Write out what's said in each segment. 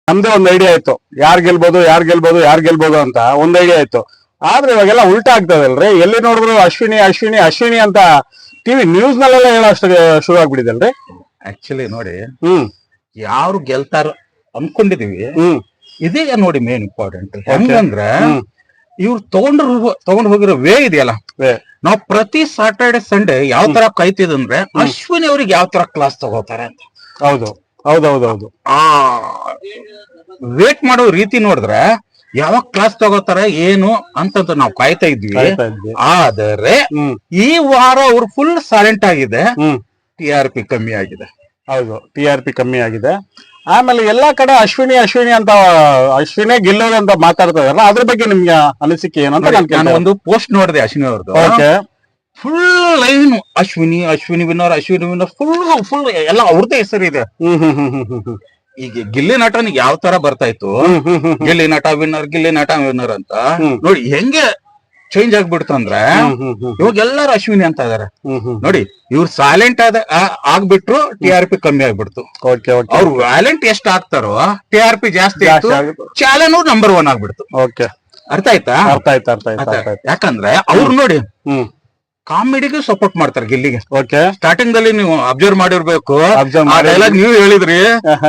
ನಮ್ದೇ ಒಂದ್ ಐಡಿಯಾ ಇತ್ತು, ಯಾರ್ ಗೆಲ್ಬೋದು ಅಂತ ಒಂದ್ ಐಡಿಯಾ ಇತ್ತು. ಆದ್ರೆ ಇವಾಗೆಲ್ಲ ಉಲ್ಟಾ ಆಗ್ತದಲ್ರಿ, ಎಲ್ಲಿ ನೋಡಿದ್ರು ಅಶ್ವಿನಿ ಅಂತ ಟಿವಿ ನ್ಯೂಸ್ ನಲ್ಲೆಲ್ಲ ಹೇಳೋಷ್ಟು ಶುರು ಆಗ್ಬಿಟ್ಟಿದಲ್ರಿ. ಆಕ್ಚುಲಿ ನೋಡಿ, ಯಾರು ಗೆಲ್ತಾರ ಅನ್ಕೊಂಡಿದೀವಿ, ಇದೀಗ ನೋಡಿ ಮೇನ್ ಇಂಪಾರ್ಟೆಂಟ್. ಹೆಂಗಂದ್ರ ಇವ್ರು ತಗೊಂಡ್ ಹೋಗಿರೋ ವೇ ಇದೆಯಲ್ಲ, ನಾವ್ ಪ್ರತಿ ಸಾಟರ್ಡೆ ಸಂಡೇ ಯಾವ ತರ ಕಾಯ್ತಿದಂದ್ರೆ ಅಶ್ವಿನಿ ಅವ್ರಿಗೆ ಯಾವ ತರ ಕ್ಲಾಸ್ ತಗೋತಾರೆ ಅಂತ. ಹೌದು ಆ ವೇಟ್ ಮಾಡೋ ರೀತಿ ನೋಡಿದ್ರೆ ಯಾವಾಗ ಕ್ಲಾಸ್ ತಗೋತಾರ ಏನು ಅಂತ ನಾವು ಕಾಯ್ತಾ ಇದ್ವಿ. ಆದರೆ ಈ ವಾರ ಅವ್ರು ಫುಲ್ ಸೈಲೆಂಟ್ ಆಗಿದೆ, TRP ಕಮ್ಮಿ ಆಗಿದೆ. ಹೌದು, TRP ಕಮ್ಮಿ ಆಗಿದೆ. ಆಮೇಲೆ ಎಲ್ಲಾ ಕಡೆ ಅಶ್ವಿನಿ ಅಂತ ಅಶ್ವಿನೇ ಗೆಲ್ಲೋದು ಅಂತ ಮಾತಾಡ್ತಾ ಇದಾರಲ್ಲ, ಅದ್ರ ಬಗ್ಗೆ ನಿಮ್ಗೆ ಅನಿಸಿಕೆ ಏನಂತ ನಾನು ಒಂದು ಪೋಸ್ಟ್ ನೋಡಿದೆ ಅಶ್ವಿನಿ ಅವ್ರದ್ದು. Full line Ashwini winner full ಎಲ್ಲ ಅವ್ರದ್ದೇ ಹೆಸರಿದೆ. ಈಗ ಗಿಲ್ಲಿ ನಟನಿಗೆ ಯಾವ ತರ ಬರ್ತಾ ಇತ್ತು, ಗಿಲ್ಲಿ ನಟ ವಿನ್ನರ್ ಅಂತ ನೋಡಿ ಹೆಂಗೆ ಚೇಂಜ್ ಆಗ್ಬಿಡ್ತಂದ್ರೆ ಇವಾಗ ಎಲ್ಲಾರು ಅಶ್ವಿನಿ ಅಂತ ಇದಾರೆ ನೋಡಿ. ಇವ್ರು ಸೈಲೆಂಟ್ ಆಗ್ಬಿಟ್ರು, TRP ಕಮ್ಮಿ ಆಗ್ಬಿಡ್ತು. ಅವ್ರು ವ್ಯಾಲೆಂಟ್ ಎಷ್ಟ್ ಆಗ್ತಾರೋ TRP ಜಾಸ್ತಿ ಆಯ್ತು, ಚಾಲೆಂಜ್ ನಂಬರ್ 1 ಆಗ್ಬಿಡ್ತು. ಅರ್ಥ ಆಯ್ತಾ? ಯಾಕಂದ್ರೆ ಅವ್ರು ನೋಡಿ ಕಾಮಿಡಿಗೆ ಸಪೋರ್ಟ್ ಮಾಡ್ತಾರೆ ಗಿಲ್ಲಿಗೆ. ಸ್ಟಾರ್ಟಿಂಗ್ ದಲ್ಲಿ ನೀವು ಅಬ್ಸರ್ವ್ ಮಾಡಿರ್ಬೇಕು, ಡೈಲಾಗ್ ನೀವು ಹೇಳಿದ್ರಿ,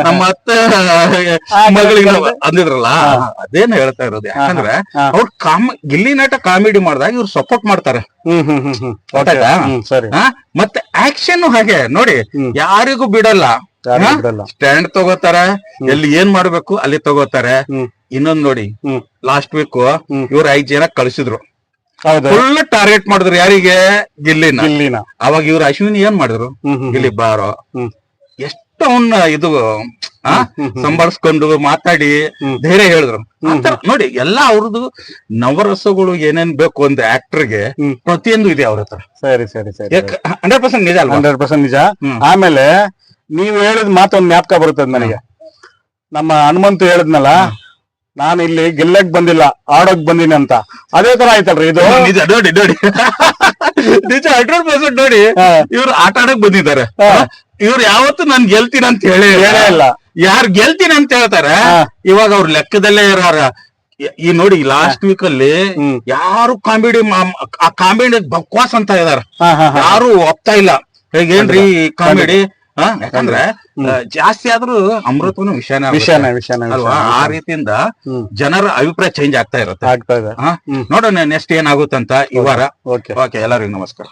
ನಮ್ಮ ಅತ್ತೆ ಮಗಳಿಗೆ ಅಂದಿದ್ರಲ್ಲ, ಅದೇನು ಹೇಳ್ತಾ ಇರೋದು. ಯಾಕಂದ್ರೆ ಅವ್ರು ಗಿಲ್ಲಿ ನಟ ಕಾಮಿಡಿ ಮಾಡಿದಾಗ ಇವ್ರು ಸಪೋರ್ಟ್ ಮಾಡ್ತಾರೆ. ಮತ್ತೆ ಆಕ್ಷನ್ ಹಾಗೆ ನೋಡಿ, ಯಾರಿಗೂ ಬಿಡಲ್ಲ, ಸ್ಟ್ಯಾಂಡ್ ತಗೋತಾರೆ, ಎಲ್ಲಿ ಏನ್ ಮಾಡ್ಬೇಕು ಅಲ್ಲಿ ತಗೋತಾರೆ. ಇನ್ನೊಂದ್ ನೋಡಿ, ಲಾಸ್ಟ್ ವೀಕ್ ಇವ್ರು 5 ಜನ ಕಳಿಸಿದ್ರು, ಫುಲ್ ಟಾರ್ಗೆಟ್ ಮಾಡಿದ್ರು ಯಾರಿಗೆ, ಗಿಲ್ಲಿನ. ಅವಾಗ ಇವ್ರು ಅಶ್ವಿನಿ ಏನ್ ಮಾಡಿದ್ರು, ಗಿಲ್ಲಿ ಬಾರೋ ಎಷ್ಟು ಅವನ್ನ ಇದು ಸಂಭಾಳಿಸ್ಕೊಂಡು ಮಾತಾಡಿ ಧೈರ್ಯ ಹೇಳಿದ್ರು. ನೋಡಿ ಎಲ್ಲಾ ಅವ್ರದ್ದು ನವರಸಗಳು ಏನೇನ್ ಬೇಕು ಒಂದು ಆಕ್ಟರ್ಗೆ ಪ್ರತಿಯೊಂದು ಇದೆ ಅವ್ರ ಹತ್ರ. ಸರಿ 100% ನಿಜ ಅಲ್ವಾ? 100% ನಿಜ. ಆಮೇಲೆ ನೀವ್ ಹೇಳಿದ ಮಾತೊಂದು ಜ್ಞಾಪಕ ಬರುತ್ತದೆ ನನಗೆ. ನಮ್ಮ ಹನುಮಂತು ಹೇಳಿದ್ನಲ್ಲ, ನಾನು ಇಲ್ಲಿ ಗೆಲ್ಲಕ್ ಬಂದಿಲ್ಲ, ಆಡೋಕ್ ಬಂದಿನಿ ಅಂತ. ಅದೇ ತರ ಆಯ್ತಲ್ರಿ ಇದು. ನಿಜ ನೋಡಿ ನಿಜ 100% ನೋಡಿ. ಇವ್ರು ಆಟ ಆಡಕ್ ಬಂದಿದ್ದಾರೆ, ಇವ್ರು ಯಾವತ್ತು ನಾನ್ ಗೆಲ್ತೀನಿ ಅಂತ ಹೇಳೇ ಇಲ್ಲ. ಯಾರು ಗೆಲ್ತೀನಿ ಅಂತ ಹೇಳ್ತಾರೆ ಇವಾಗ ಅವ್ರ ಲೆಕ್ಕದಲ್ಲೇ ಇರಾರ. ಈ ನೋಡಿ ಲಾಸ್ಟ್ ವೀಕ್ ಅಲ್ಲಿ ಯಾರು ಕಾಮಿಡಿ ಬಕ್ವಾಸ್ ಅಂತ ಇದಾರ, ಯಾರು ಒಪ್ತಾ ಇಲ್ಲ. ಹೇಗೇನ್ರಿ ಕಾಮಿಡಿ? ಯಾಕಂದ್ರೆ ಜಾಸ್ತಿ ಆದ್ರೂ ಅಮೃತನು ವಿಷಯನೇ ಅಲ್ವಾ? ಆ ರೀತಿಯಿಂದ ಜನರ ಅಭಿಪ್ರಾಯ ಚೇಂಜ್ ಆಗ್ತಾ ಇರುತ್ತೆ. ನೋಡೋಣ ನೆಕ್ಸ್ಟ್ ಏನಾಗುತ್ತಂತ ಈ ವಾರ. ಓಕೆ, ಎಲ್ಲರಿಗೂ ನಮಸ್ಕಾರ.